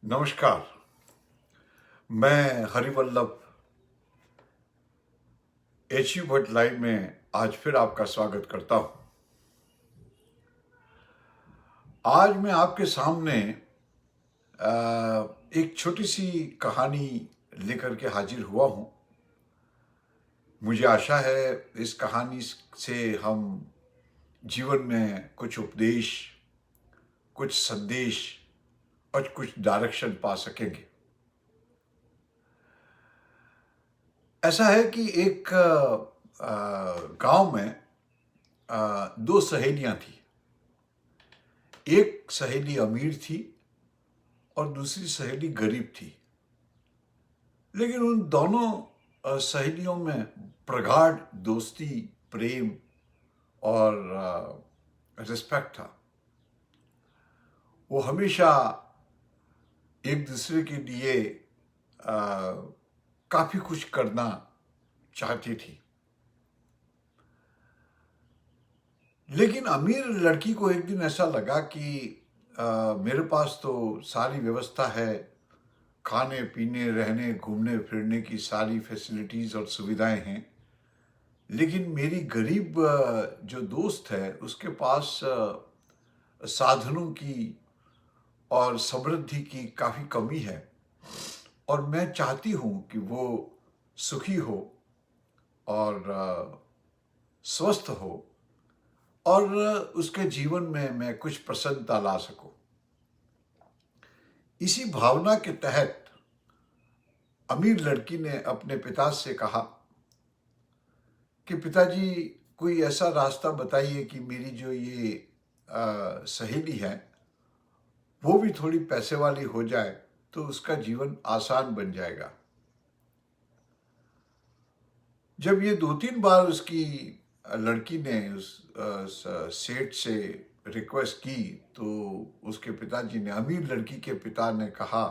नमस्कार। मैं Harivallabh HU Bhatt live में आज फिर आपका स्वागत करता हूं। आज मैं आपके सामने एक छोटी सी कहानी लेकर के हाजिर हुआ हूं। मुझे आशा है इस कहानी से हम जीवन में कुछ उपदेश, कुछ संदेश और कुछ डायरेक्शन पा सकेंगे। ऐसा है कि एक गांव में दो सहेलियां थी। एक सहेली अमीर थी और दूसरी सहेली गरीब थी। लेकिन उन दोनों सहेलियों में प्रगाढ़ दोस्ती, प्रेम और रिस्पेक्ट था। वो हमेशा एक दूसरे के लिए काफी कुछ करना चाहती थी। लेकिन अमीर लड़की को एक दिन ऐसा लगा कि मेरे पास तो सारी व्यवस्था है, खाने पीने, रहने, घूमने फिरने की सारी फैसिलिटीज और सुविधाएं हैं, लेकिन मेरी गरीब जो दोस्त है उसके पास साधनों की और समृद्धि की काफी कमी है। और मैं चाहती हूं कि वो सुखी हो और स्वस्थ हो और उसके जीवन में मैं कुछ प्रसन्नता ला सकूं। इसी भावना के तहत अमीर लड़की ने अपने पिता से कहा कि पिताजी, कोई ऐसा रास्ता बताइए कि मेरी जो ये सहेली है वो भी थोड़ी पैसे वाली हो जाए तो उसका जीवन आसान बन जाएगा। जब ये 2-3 बार उसकी लड़की ने उस सेठ से रिक्वेस्ट की तो उसके पिताजी ने, अमीर लड़की के पिता ने कहा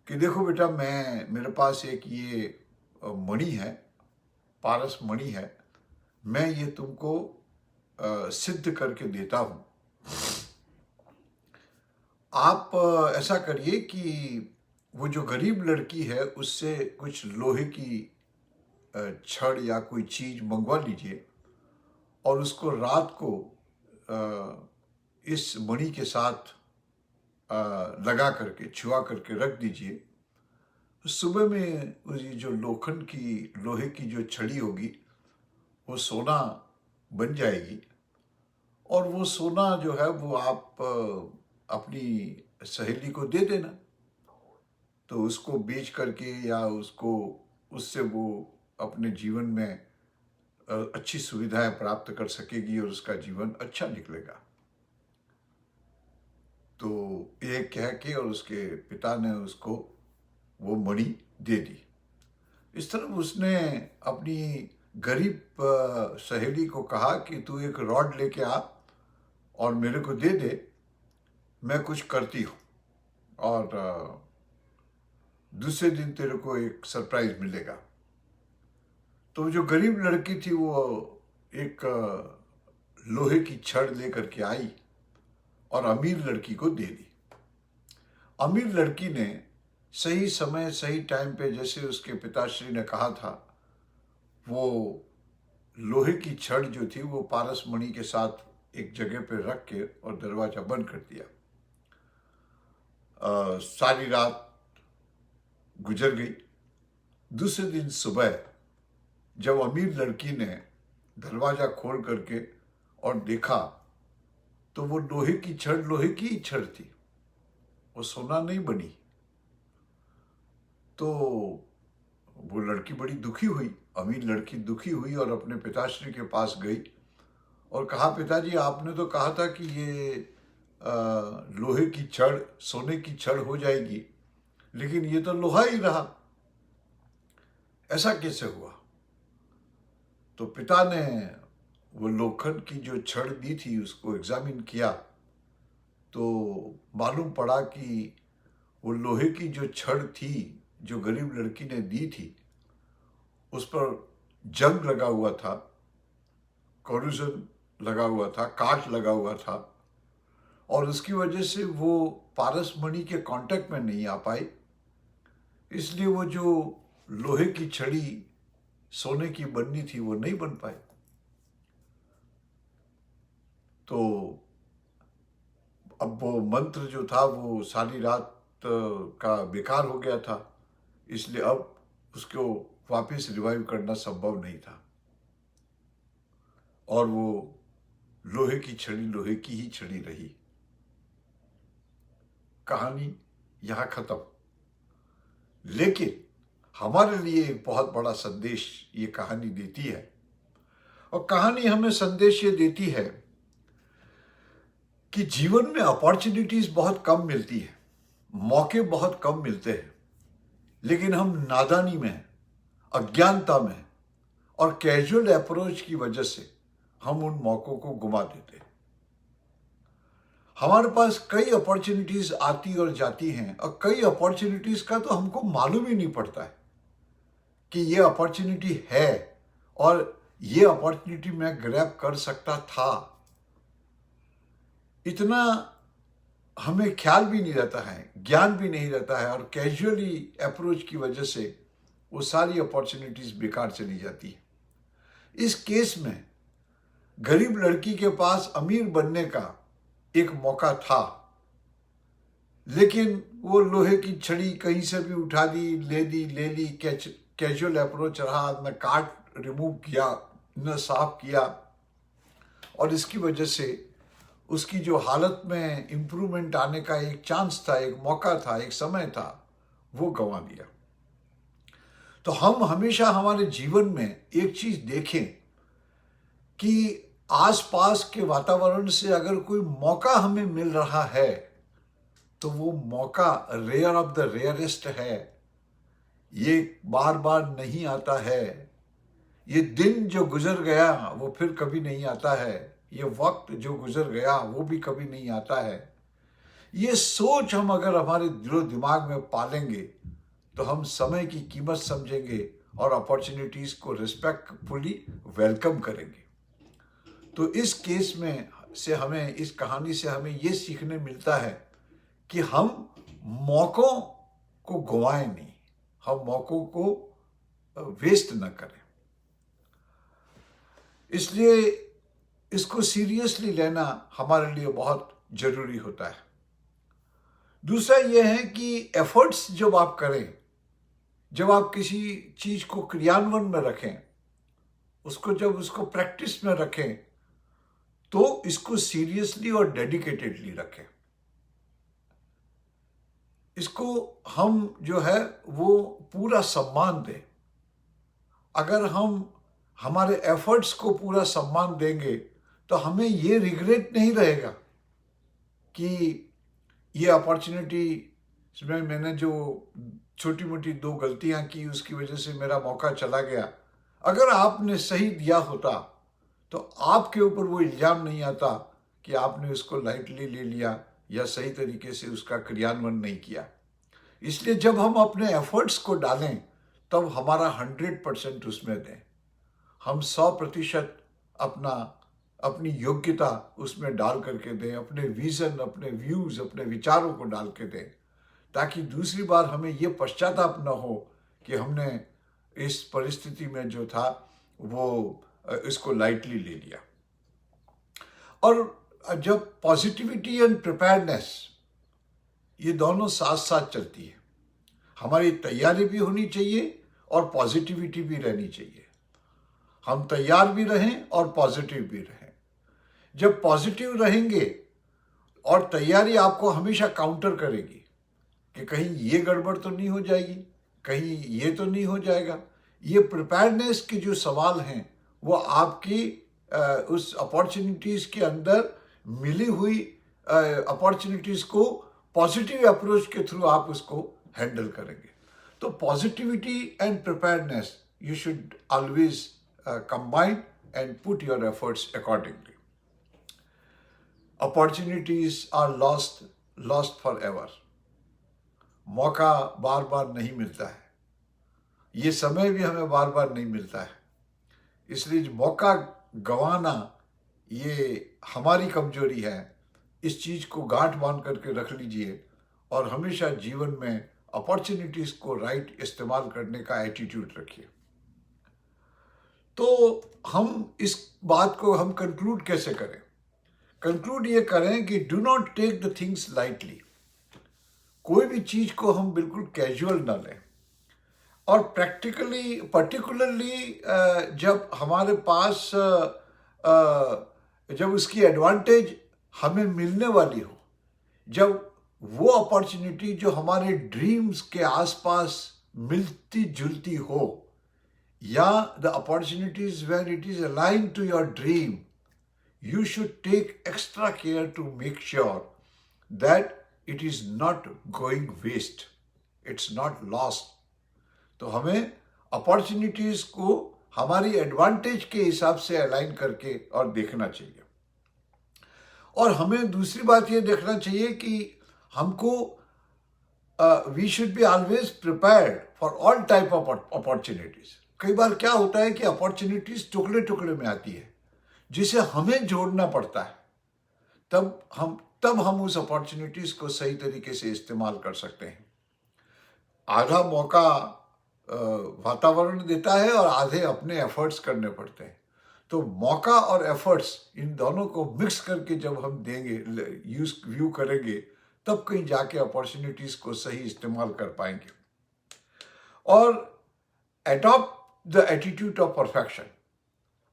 कि देखो बेटा, मेरे पास एक ये मणि है, पारस मणि है, मैं ये तुमको सिद्ध करके देता हूं। आप ऐसा करिए कि वो जो गरीब लड़की है उससे कुछ लोहे की छड़ या कोई चीज मंगवा लीजिए और उसको रात को इस मणि के साथ लगा करके, छुआ करके रख दीजिए। सुबह में ये जो लोहे की जो छड़ी होगी वो सोना बन जाएगी और वो सोना जो है वो आप अपनी सहेली को दे देना। तो उसको बेच करके या उससे वो अपने जीवन में अच्छी सुविधाएं प्राप्त कर सकेगी और उसका जीवन अच्छा निकलेगा। तो ये कह के और उसके पिता ने उसको वो मणि दे दी। इस तरह उसने अपनी गरीब सहेली को कहा कि तू एक रॉड लेके आ और मेरे को दे दे, मैं कुछ करती हूँ और दूसरे दिन तेरे को एक सरप्राइज मिलेगा। तो जो गरीब लड़की थी वो एक लोहे की छड़ लेकर के आई और अमीर लड़की को दे दी। अमीर लड़की ने सही समय सही टाइम पे, जैसे उसके पिताश्री ने कहा था, वो लोहे की छड़ जो थी वो पारस मणि के साथ एक जगह पे रख के और दरवाजा बंद कर दिया। सारी रात गुजर गई। दूसरे दिन सुबह जब अमीर लड़की ने दरवाजा खोल करके और देखा तो वो लोहे की ही छड़ थी, वो सोना नहीं बनी। तो वो लड़की बड़ी दुखी हुई, अमीर लड़की दुखी हुई और अपने पिताश्री के पास गई और कहा, पिताजी आपने तो कहा था कि ये लोहे की छड़ सोने की छड़ हो जाएगी, लेकिन ये तो लोहा ही रहा, ऐसा कैसे हुआ? तो पिता ने वो लोखंड की जो छड़ दी थी उसको एग्जामिन किया तो मालूम पड़ा कि वो लोहे की जो छड़ थी जो गरीब लड़की ने दी थी उस पर जंग लगा हुआ था, कोरोजन लगा हुआ था, काट लगा हुआ था और उसकी वजह से वो पारस मणि के कांटेक्ट में नहीं आ पाई, इसलिए वो जो लोहे की छड़ी सोने की बननी थी वो नहीं बन पाई। तो अब वो मंत्र जो था वो सारी रात का बेकार हो गया था, इसलिए अब उसको वापस रिवाइव करना संभव नहीं था और वो लोहे की छड़ी लोहे की ही छड़ी रही। कहानी यहां खत्म। लेकिन हमारे लिए एक बहुत बड़ा संदेश ये कहानी देती है, और कहानी हमें संदेश ये देती है कि जीवन में अपॉर्चुनिटीज बहुत कम मिलती है, मौके बहुत कम मिलते हैं, लेकिन हम नादानी में, अज्ञानता में और कैजुअल अप्रोच की वजह से हम उन मौकों को गुमा देते हैं। हमारे पास कई अपॉर्चुनिटीज आती और जाती हैं, और कई अपॉर्चुनिटीज का तो हमको मालूम ही नहीं पड़ता है कि ये अपॉर्चुनिटी है और ये अपॉर्चुनिटी मैं ग्रैब कर सकता था। इतना हमें ख्याल भी नहीं रहता है, ज्ञान भी नहीं रहता है, और कैजुअली अप्रोच की वजह से वो सारी अपॉर्चुनिटीज बेकार चली जाती है। इस केस में गरीब लड़की के पास अमीर बनने का एक मौका था, लेकिन वो लोहे की छड़ी कहीं से भी उठा दी, ले ली, कैजुअल अप्रोच रहा, न काट रिमूव किया, न साफ किया, और इसकी वजह से उसकी जो हालत में इंप्रूवमेंट आने का एक चांस था, एक मौका था, एक समय था, वो गंवा दिया। तो हम हमेशा हमारे जीवन में एक चीज देखें कि आसपास के वातावरण से अगर कोई मौका हमें मिल रहा है तो वो मौका रेयर ऑफ द रेयरेस्ट है। ये बार बार नहीं आता है। ये दिन जो गुजर गया वो फिर कभी नहीं आता है। ये वक्त जो गुजर गया वो भी कभी नहीं आता है। ये सोच हम अगर हमारे दिलो दिमाग में पालेंगे तो हम समय की कीमत समझेंगे और अपॉर्चुनिटीज को रिस्पेक्टफुली वेलकम करेंगे। तो इस केस में से हमें, इस कहानी से हमें ये सीखने मिलता है कि हम मौकों को गंवाएं नहीं, हम मौकों को वेस्ट न करें। इसलिए इसको सीरियसली लेना हमारे लिए बहुत जरूरी होता है। दूसरा यह है कि एफर्ट्स जब आप करें, जब आप किसी चीज को क्रियान्वयन में रखें, जब उसको प्रैक्टिस में रखें, तो इसको सीरियसली और डेडिकेटेडली रखें। इसको हम जो है वो पूरा सम्मान दें। अगर हम हमारे एफर्ट्स को पूरा सम्मान देंगे तो हमें ये रिग्रेट नहीं रहेगा कि ये अपॉर्चुनिटी में मैंने जो छोटी मोटी 2 गलतियां की उसकी वजह से मेरा मौका चला गया। अगर आपने सही दिया होता तो आपके ऊपर वो इल्जाम नहीं आता कि आपने उसको लाइटली ले लिया या सही तरीके से उसका क्रियान्वयन नहीं किया। इसलिए जब हम अपने एफर्ट्स को डालें तब हमारा 100% उसमें दें। हम 100% अपनी योग्यता उसमें डाल करके दें, अपने विजन, अपने व्यूज, अपने विचारों को डाल के दें, ताकि दूसरी बार हमें ये पश्चाताप न हो कि हमने इस परिस्थिति में जो था वो इसको लाइटली ले लिया। और जब पॉजिटिविटी एंड प्रिपेयर्डनेस ये दोनों साथ साथ चलती है, हमारी तैयारी भी होनी चाहिए और पॉजिटिविटी भी रहनी चाहिए। हम तैयार भी रहें और पॉजिटिव भी रहें। जब पॉजिटिव रहेंगे और तैयारी आपको हमेशा काउंटर करेगी कि कहीं ये गड़बड़ तो नहीं हो जाएगी, कहीं ये तो नहीं हो जाएगा। ये प्रिपेयर्डनेस के जो सवाल हैं वो आपकी उस अपॉर्चुनिटीज के अंदर मिली हुई अपॉर्चुनिटीज को पॉजिटिव अप्रोच के थ्रू आप उसको हैंडल करेंगे। तो positivity and preparedness you should always combine and put your efforts accordingly. Opportunities are lost forever. मौका बार बार नहीं मिलता है, ये समय भी हमें बार बार नहीं मिलता है। इसलिए मौका गंवाना ये हमारी कमजोरी है, इस चीज को गांठ बांध करके रख लीजिए और हमेशा जीवन में अपॉर्चुनिटीज को राइट इस्तेमाल करने का एटीट्यूड रखिए। तो हम इस बात को हम कंक्लूड कैसे करें? कंक्लूड ये करें कि do not take the things lightly. कोई भी चीज को हम बिल्कुल कैजुअल ना लें, और प्रैक्टिकली पर्टिकुलरली जब हमारे पास जब उसकी एडवांटेज हमें मिलने वाली हो, जब वो अपॉर्चुनिटी जो हमारे ड्रीम्स के आसपास मिलती जुलती हो, या the opportunities when it is align to your dream, you should take extra care to make sure that it is not going waste, it's not lost. तो हमें अपॉर्चुनिटीज को हमारी एडवांटेज के हिसाब से अलाइन करके और देखना चाहिए। और हमें दूसरी बात ये देखना चाहिए कि हमको we should be always prepared for all type of opportunities. कई बार क्या होता है कि अपॉर्चुनिटीज टुकड़े टुकड़े में आती है जिसे हमें जोड़ना पड़ता है, तब हम उस अपॉर्चुनिटीज को सही तरीके से इस्तेमाल कर सकते हैं। आधा मौका वातावरण देता है और आधे अपने एफर्ट्स करने पड़ते हैं। तो मौका और एफर्ट्स इन दोनों को मिक्स करके जब हम देंगे, व्यू करेंगे, तब कहीं जाके अपॉर्चुनिटीज को सही इस्तेमाल कर पाएंगे। और adopt the attitude of perfection.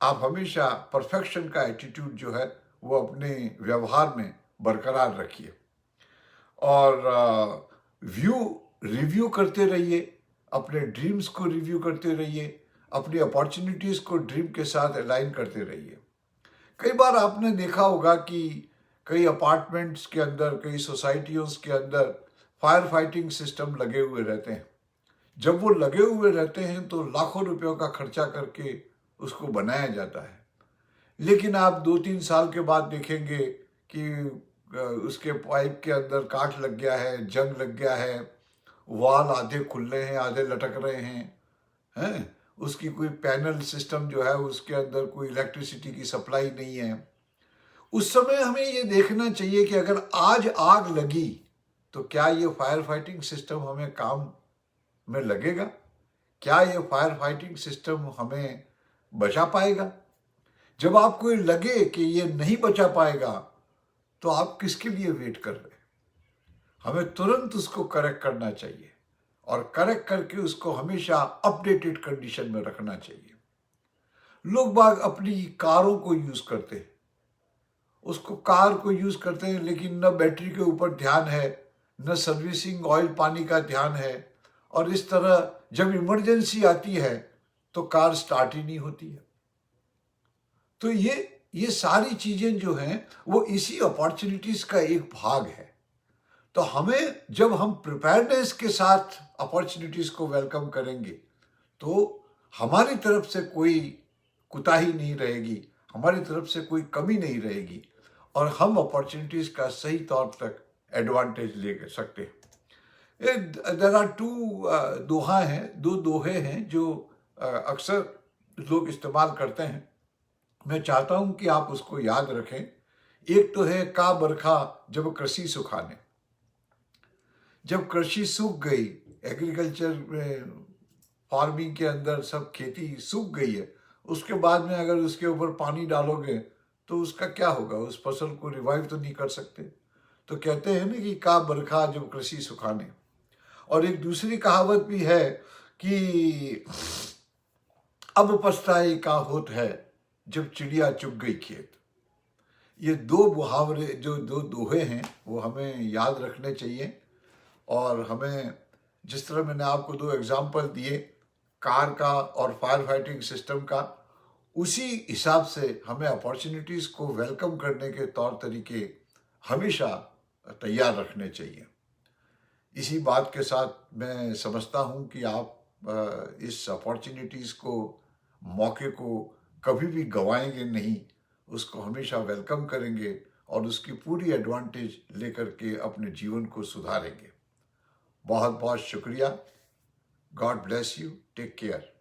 आप हमेशा परफेक्शन का एटीट्यूड जो है वो अपने व्यवहार में बरकरार रखिए, और रिव्यू करते रहिए, अपने ड्रीम्स को रिव्यू करते रहिए, अपनी अपॉर्चुनिटीज को ड्रीम के साथ अलाइन करते रहिए। कई बार आपने देखा होगा कि कई अपार्टमेंट्स के अंदर, कई सोसाइटियों के अंदर फायर फाइटिंग सिस्टम लगे हुए रहते हैं। जब वो लगे हुए रहते हैं तो लाखों रुपयों का खर्चा करके उसको बनाया जाता है, लेकिन आप 2-3 साल के बाद देखेंगे कि उसके पाइप के अंदर काट लग गया है, जंग लग गया है, वाल आधे खुले हैं, आधे लटक रहे हैं, उसकी कोई पैनल सिस्टम जो है उसके अंदर कोई इलेक्ट्रिसिटी की सप्लाई नहीं है। उस समय हमें ये देखना चाहिए कि अगर आज आग लगी तो क्या ये फायर फाइटिंग सिस्टम हमें काम में लगेगा? क्या ये फायर फाइटिंग सिस्टम हमें बचा पाएगा? जब आपको लगे कि ये नहीं बचा पाएगा तो आप किसके लिए वेट कर रहे हैं? हमें तुरंत उसको करेक्ट करना चाहिए, और करेक्ट करके उसको हमेशा अपडेटेड कंडीशन में रखना चाहिए। लोग बाग अपनी कारों को यूज करते हैं, उसको कार को यूज करते हैं, लेकिन न बैटरी के ऊपर ध्यान है, न सर्विसिंग ऑयल पानी का ध्यान है, और इस तरह जब इमरजेंसी आती है तो कार स्टार्ट ही नहीं होती है। तो ये सारी चीजें जो हैं वो इसी अपॉर्चुनिटीज का एक भाग है। तो हमें, जब हम प्रिपेयर्डनेस के साथ अपॉर्चुनिटीज को वेलकम करेंगे तो हमारी तरफ से कोई कुताही नहीं रहेगी, हमारी तरफ से कोई कमी नहीं रहेगी, और हम अपॉर्चुनिटीज का सही तौर तक एडवांटेज ले सकते हैं। देयर आर दो दोहे हैं जो अक्सर लोग इस्तेमाल करते हैं। मैं चाहता हूं कि आप उसको याद रखें। एक तो है का बरखा जब कृषि सुखाने। जब कृषि सूख गई, एग्रीकल्चर में, फार्मिंग के अंदर सब खेती सूख गई है, उसके बाद में अगर उसके ऊपर पानी डालोगे तो उसका क्या होगा? उस फसल को रिवाइव तो नहीं कर सकते। तो कहते हैं ना कि का बरखा जब कृषि सुखाने। और एक दूसरी कहावत भी है कि अब पछताए का होत है जब चिड़िया चुग गई खेत। ये दो मुहावरे, जो दो दोहे हैं, वो हमें याद रखने चाहिए। और हमें, जिस तरह मैंने आपको 2 एग्जाम्पल दिए, कार का और फायर फाइटिंग सिस्टम का, उसी हिसाब से हमें अपॉर्चुनिटीज़ को वेलकम करने के तौर तरीके हमेशा तैयार रखने चाहिए। इसी बात के साथ मैं समझता हूँ कि आप इस अपॉर्चुनिटीज़ को, मौके को कभी भी गंवाएंगे नहीं, उसको हमेशा वेलकम करेंगे और उसकी पूरी एडवांटेज लेकर के अपने जीवन को सुधारेंगे। बहुत बहुत शुक्रिया। God bless you. Take care.